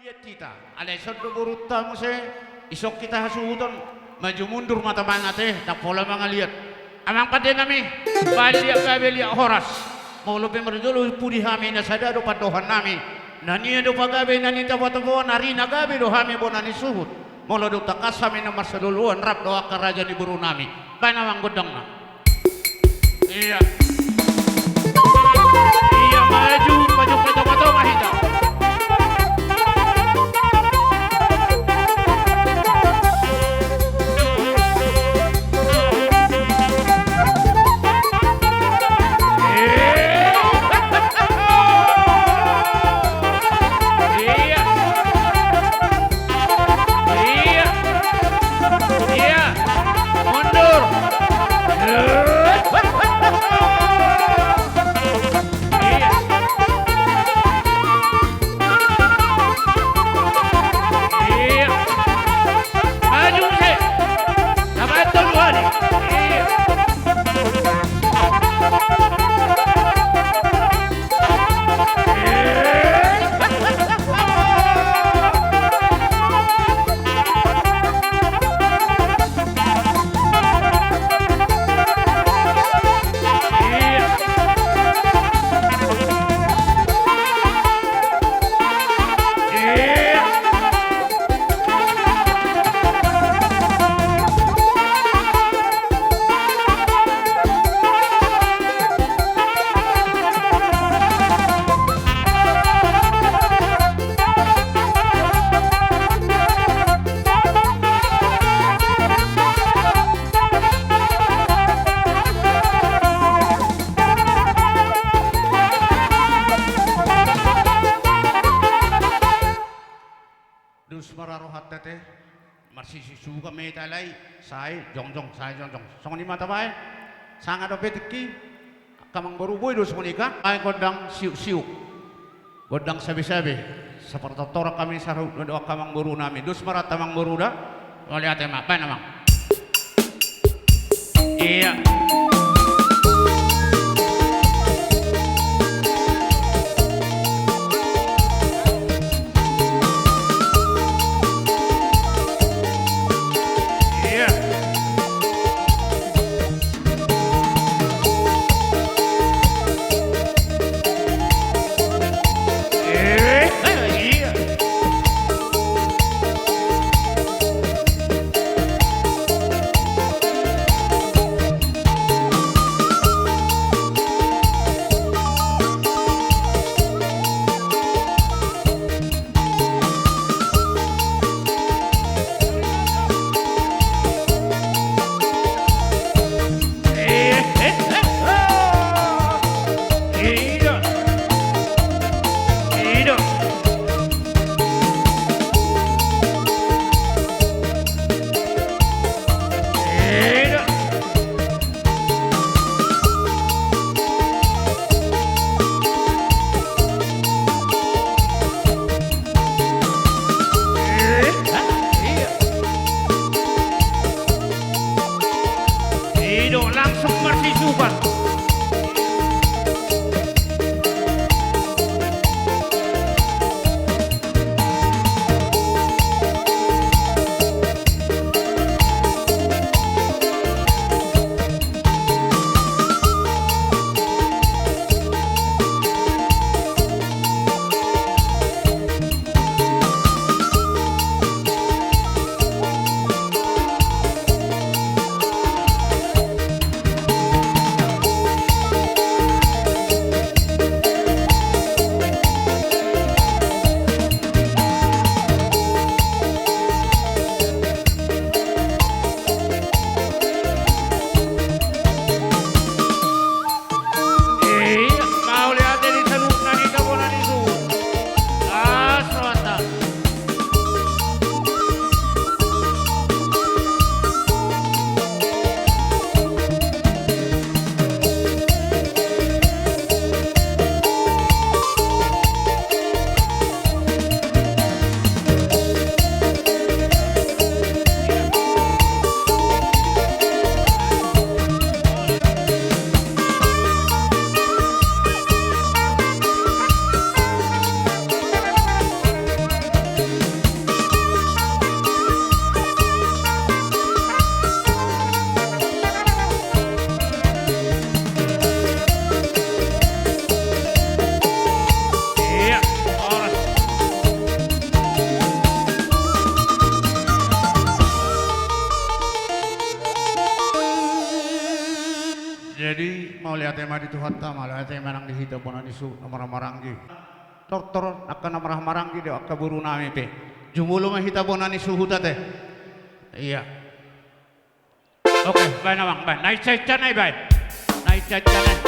lihat kita. Alay sondo buruta mo isok kita hasuton. Maju mundur mata mana teh, tak pola mga lihat. Amang pade nami, bali gabe liya horas. Mau lebih merdulu pudi hami na sada do patohan nami. Nani do pagabe nani tapo nari na gabe do hami bonani suhut. Mau do takas hami na masaluluan rap do akaraja di buru nami. Banawang godang na. Iya. Iya maju pato mahita. Mararohat tete, marsisisu kami talay, say jongjong. Songon lima tabay, sangat opetiki, kamang baruboy do songon ika, ay godang siu, godang sabi-sabi, seperti tora kami saru do kamang baru nami, dus marat tamang baru dah, oleh ate apa namang? Iya. maliate madi tuhatta maliate manang dihita puna nisu namara maranggi. Tor akan namara maranggi de akka buru nami pe. Jumulu mahita puna nisu hutate. Iya. Oke, bay nawang bay. Naik caca naik bay. Naik caca naik.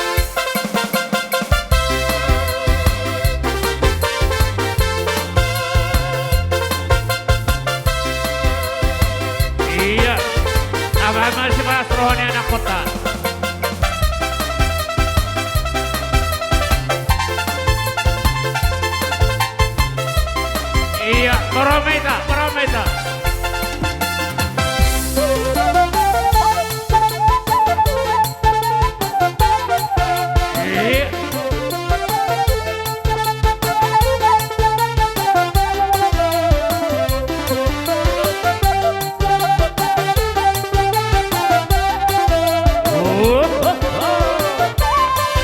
Iya. Abang masih bahas rohani anak kota. Iya, Borometa. Iya.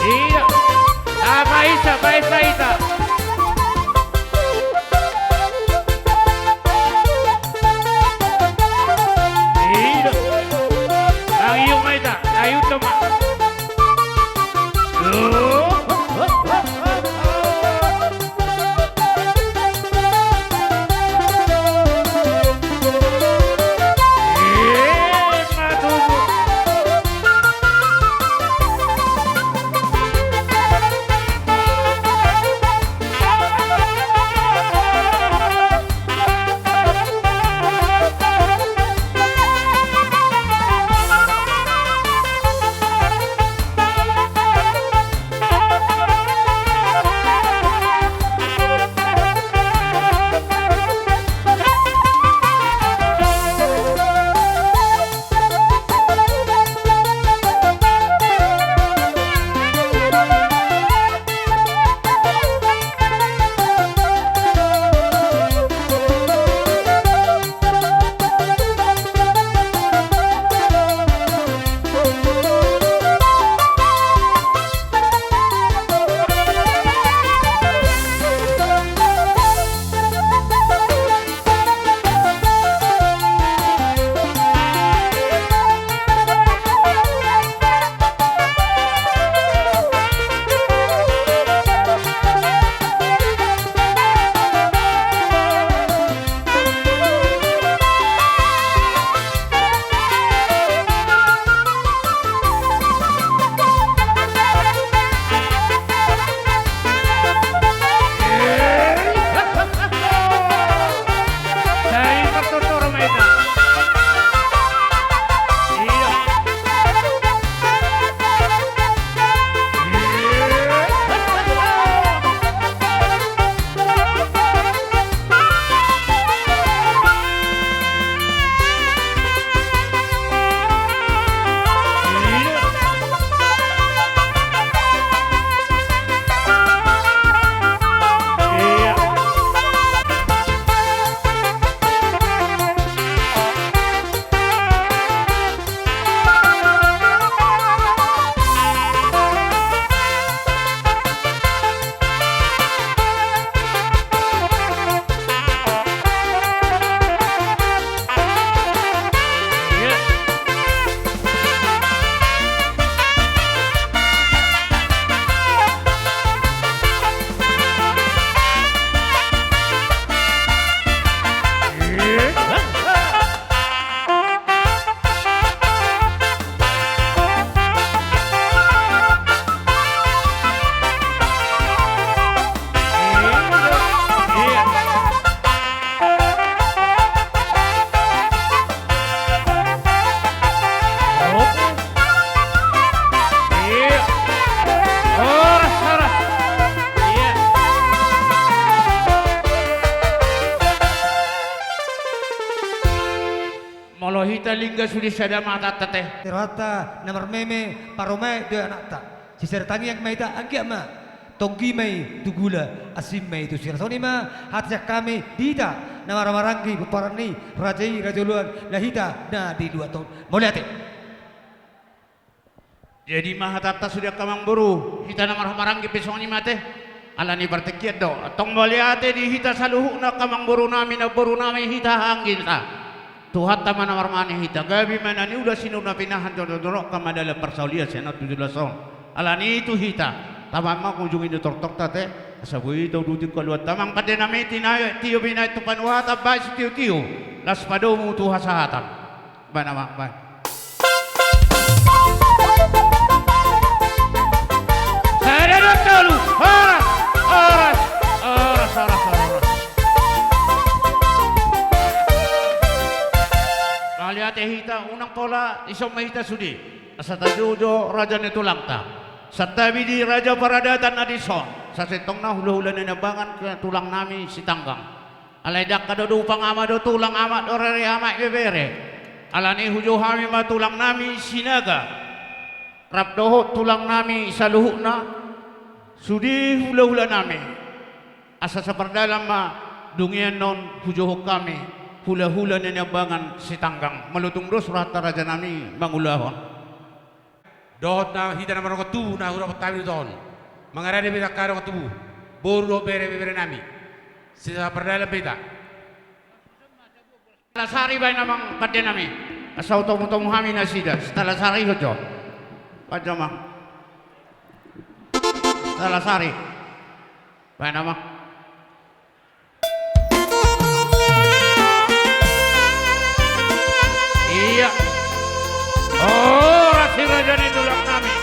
Iya. Baisa. Iya. Ayo maita, ayo toma. Molohita lingga sudi sada mata teteh. Terata namar meme paromai dia anak tak. Sisir tangi yang maita angki ama. Tonggi mai dugula asim mai tu sir. Soni ma hatjak kami dita namar maranggi puparani rajai rajuluan lahita na di 2 tahun. Moliate. Jadi mahatata sudah kamang buru. Hita namar maranggi pesoni mate. Alani bertekiat do. Tong moliate di hita saluhu na kamang buru nami hita hanggin ta. Tuhan taman amar mani hita gabi mana ni udah sinu na pinahan jodoh kama dalam persaulia senat 17 tahun Alani itu hita. Tamang ma kunjungin itu tortok tate. Sabuhi itu dutin kaluat. Tamang pada nami tinayo tiyo binay tu panuhat abay si tiyo. Las pado mo tuha sa hatan. Ba naman ba? Saya dah tahu. Oras. Lihat hita unang pola isang mahita sudi. Sa tajudo raja nito lang ta. Sa tabi di raja paradatan adison. Sa sitong na hula-hula na nabangan ke tulang nami si tanggang. Alay dak kadado pangama do tulang amat orere amat bebere. Alani hujo hami ma tulang nami sinaga. Rapdoho tulang nami sa luhuk na. Sudi hula-hula nami. Asa sa perdalam ma dungian non hujo kami. Hula-hula na nabangan si tanggang. Malutong dos rata raja nami mangulahon. Dohot na hita naman ako tu na hurap tayo doon. Mangarani bita karo ko tubu. Boro bere nami. Sa perdalam bita. Talasari ba namang pati nami? Asaw tong hami na sida. Talasari ko jo. Pajama. Talasari. Ba namang? Iya. Oh, rasi raja ni tulang nami.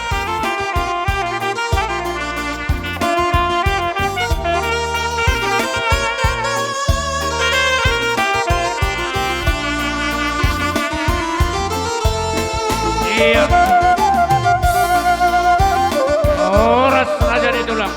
Iya. Oh, rasi raja ni tulang.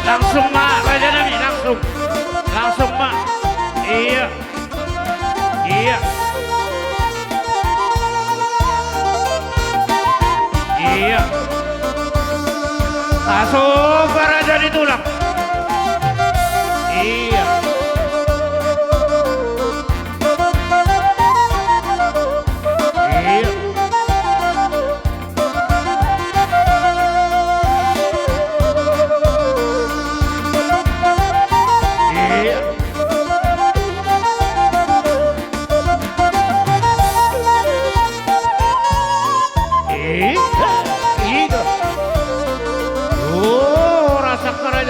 Langsung mak raja nami langsung mak iya masuk ke raja di tulang iya Itu. Oh, rasa kerajaan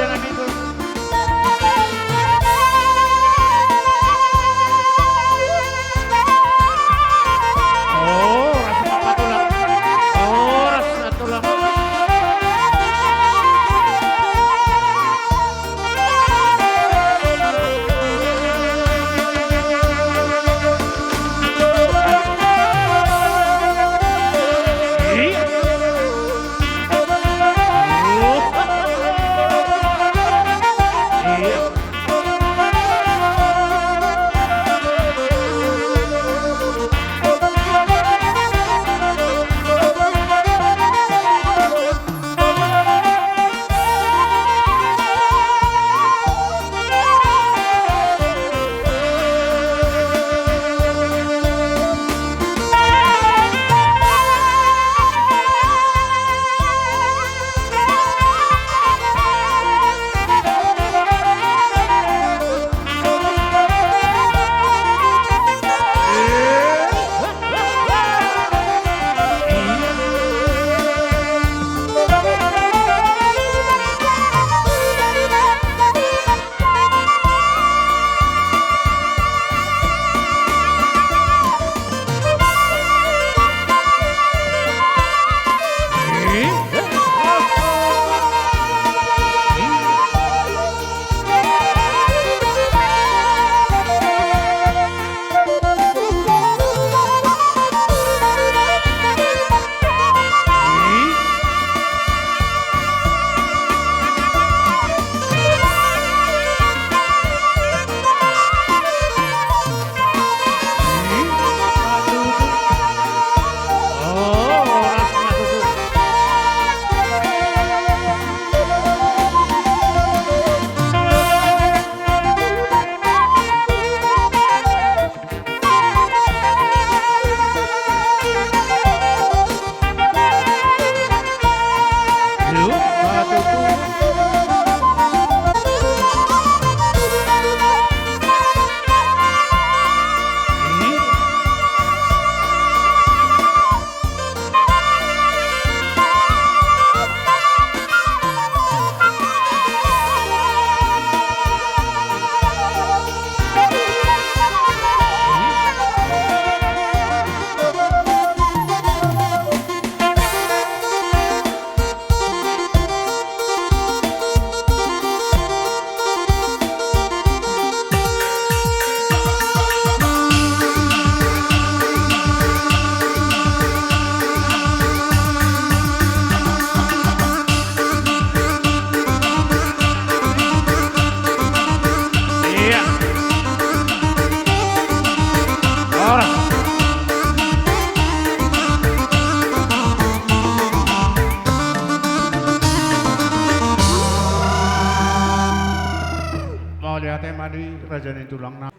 raja ni tulang na.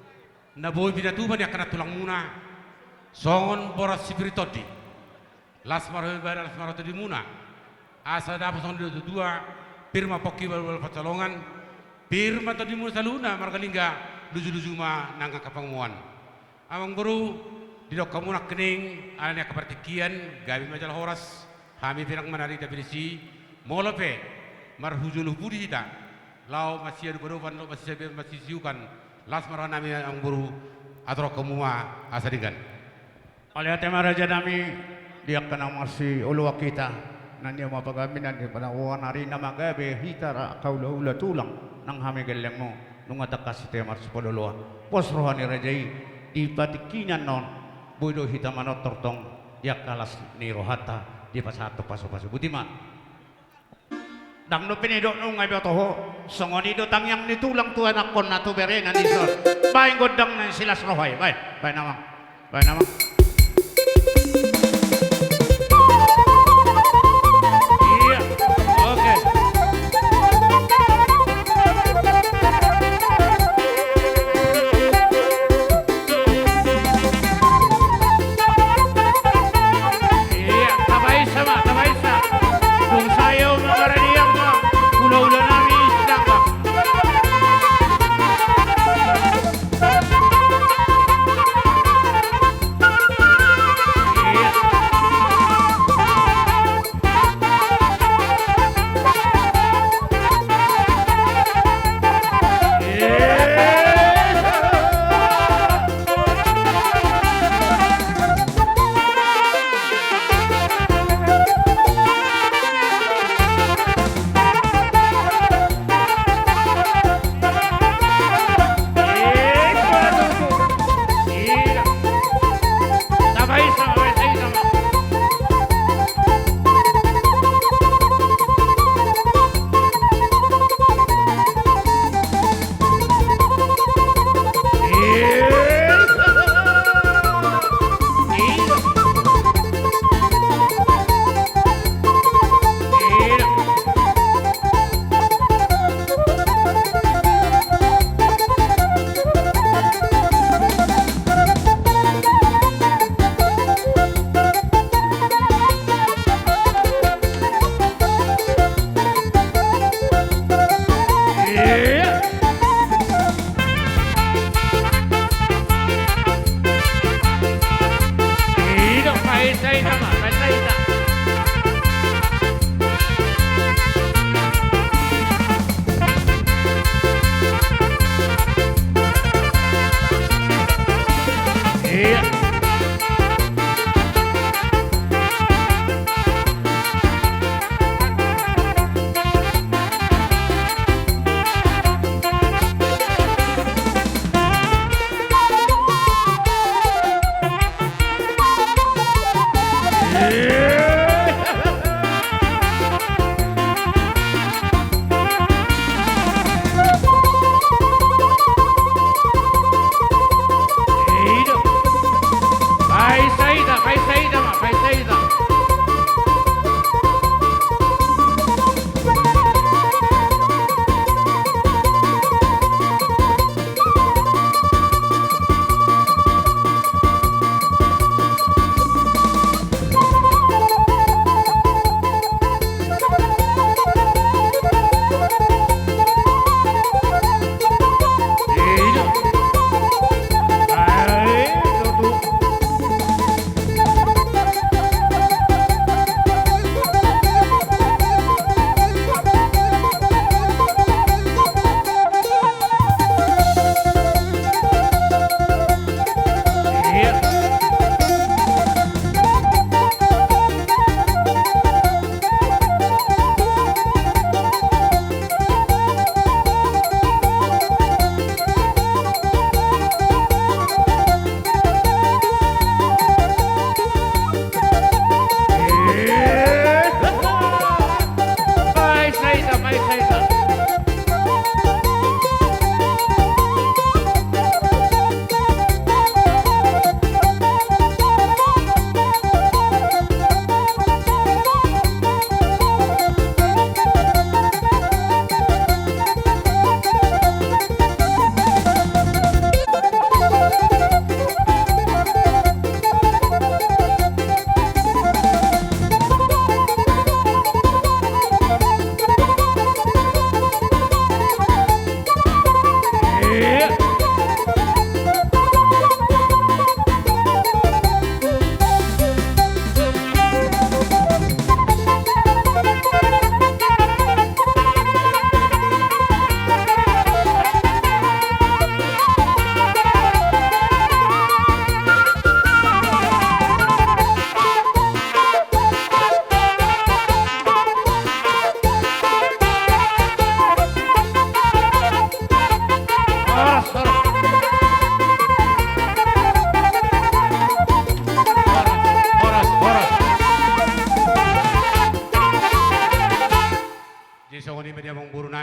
Naboy binatuman ya kana tulang muna. Songon boras sipritodi. Las maro di muna. Asa dapat songon dua pirma poki bal pacolongan. Pirma tadi muna saluna margalingga luju-luju ma nangka kapanguan. Amang baru di dok kamu nak kening alanya kepertikian gabi majal horas kami pirang menari tabirisi molope marhujuluh budi kita lau masih ada berupan lo masih siukan las marana nami ang buru atau kemua asadigan Oleh tema raja nami dia kena masih uluwa kita nanti mapagamin nanti pada wan hari nama gabe hitara kaula tulang nang hami geleng mo nung atakas tema sepuluh pos rohani rajai di patikinan non bodo hitamanot tortong yak kalas ni rohata di pasato paso butima dang no pinidok nung ngay batoho songoni do tang yang nitulang tuan akon na tu bere na nisor baing godang na silas rohay bay namang iya oke iya tabaisa dung sayo magaraniang ma ulo-ulo nami isdang ba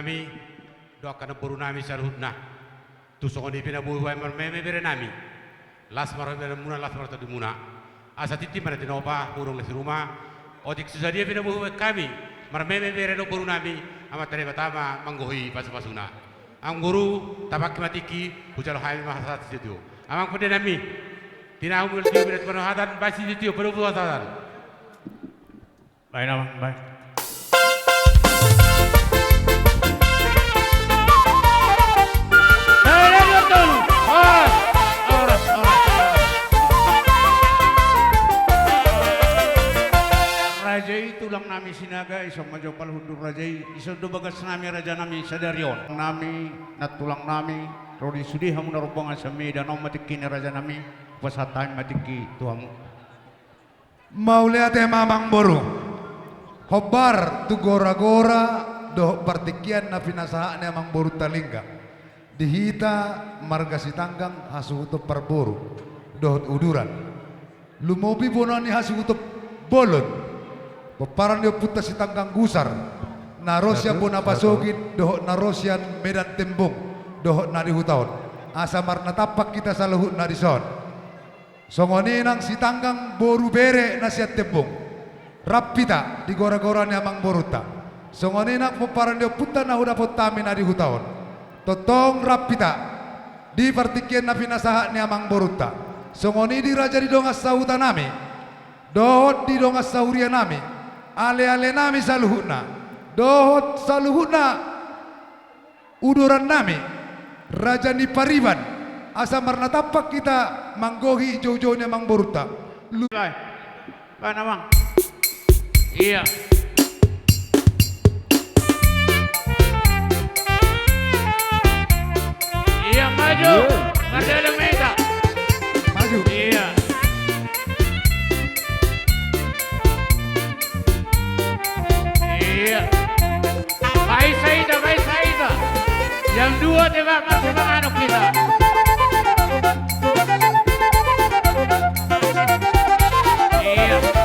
nami doakan buru nami sarhudna tusong di pina buhu meme bere nami las maro bere muna las maro tadi muna asa titi mana tinopa burung lesi rumah odik susah dia pina buhu kami meme bere no buru nami amat tere batama manggohi pasuna ang guru tapak matiki hujal hai mahasat situ amang pede nami tina umur tiu bere hadan basi situ peru hadan Baik nama, baik. Rajai tulang nami sinaga isang majapal hundur rajai isang dubagas nami raja nami sadarion nami natulang nami rodi sudi hamu narubang asami dan om matiki ni raja nami pasatan matiki tuamu mau lihat mamang boru hobar tu gora-gora doh partikian na pinasahaan ni amang boru talingga dihita marga sitanggang hasu utop parboru doh uduran lumobi bonani hasu utop bolon peparan dia puta sitanggang gusar narosya bona pasogin doh narosyan medan tembung doh nari hutaon asa marna tapak kita saluhut nari son songoninang sitanggang boru bere nasiat tembung rapita di gora-gora ni amang boruta songonina peparan dia puta na huda potami na di hutaon totong rapita di partikian na pinasaha ni amang boruta songoni di raja di dongas sauta nami dohot di dongas sauria nami ale-ale nami saluhuna dohot saluhuna uduran nami raja ni pariban asa marna tapak kita manggohi jojo ni amang boruta Baik nama. Iya. Iya maju. Merdeka Meta. maju Iya. Iya. Baik Saida. Yang dua tebak masih menganu kita. Iya.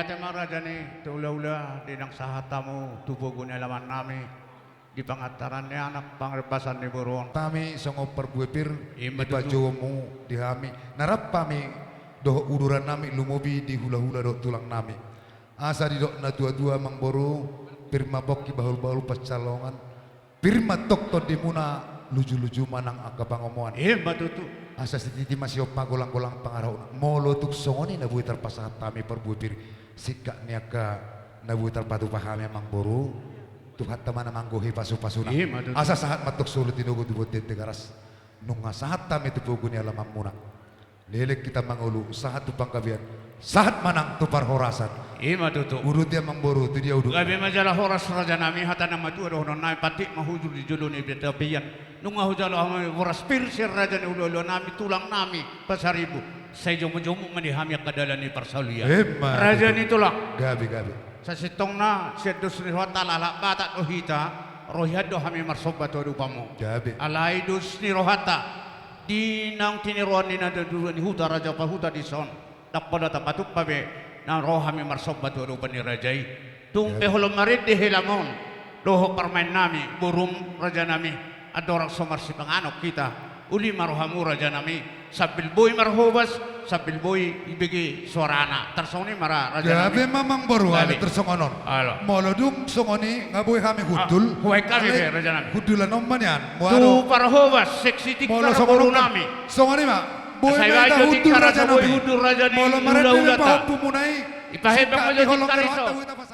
ate maraja ni tula-ula dinang sahatamu tubugun alaman nami di pangataran ni anak pangrebasan ni buron. Tami songo perbuepir Ima di pajomu dihami. Narap pami doh uduran nami lumobi di hula-hula doh tulang nami. Asa di dok na dua-dua mangboro pirma bokki bahul-bahul pacalongan. Pirma tok to di muna luju-luju manang aga pangomoan. Matutu. Asa setiti masih opa golang-golang pangarau. Molo tuk songoni na buitar pasahat tami perbuepir. Sikak niaka na buitar patu pahami mangboro. Tuhan teman manggohi pasu-pasuna. Matutu. Asa sahat matuk sulut tinugo di botet garas. Nunga sahat tami tu puguni alam muna. Lelek kita mangulu sahat tu pangkabian. Sahat manang tu parhorasan. Matutu. Urut dia mangboru tu dia uduk. Gabi majalah horas raja nami hatana matu ada hono nai patik mahujur di jolo ni betapian. Nunga hujala hami horas pirsir raja ni ulo nami tulang nami pasaribu. Saya jomu-jomu menihami kadalan ni parsalia. Raja ni tulang. Gabi. Sa sitong na siya dos ni Rohata lalak bata rohita rohyado hami marsoba to rupamu. Gabi. Alay dos ni Rohata di nang tiniruan ni nadaduluan ni Huta Raja Pahuta di son. Takpada tapatuk pabe na rohami marsoba to rupan ni Rajay. Tung peholom marid di hilamon. Loho permain nami burung raja nami adorang somar si panganok kita. Uli marohamu raja nami sabil boy marhobas sabil boy ibigi suarana tersoni mara raja Gabi nami. mamang boru ada Gabi. tersongonon. Alo. Molodung songoni ngaboy kami hudul. Huwag kami Ale, be raja nami. Hudulan omman yan. Tu parhobas seksi Molo tikar songonon buru nami. Songoni ma. Boy Saya na aja hudul tikar raja sa boy nami. hudur raja ni Molo marete ulat-ulat pahop pumunay. Ipahebang mo Sika, yung iholong tikar pero iso. hata wita pas-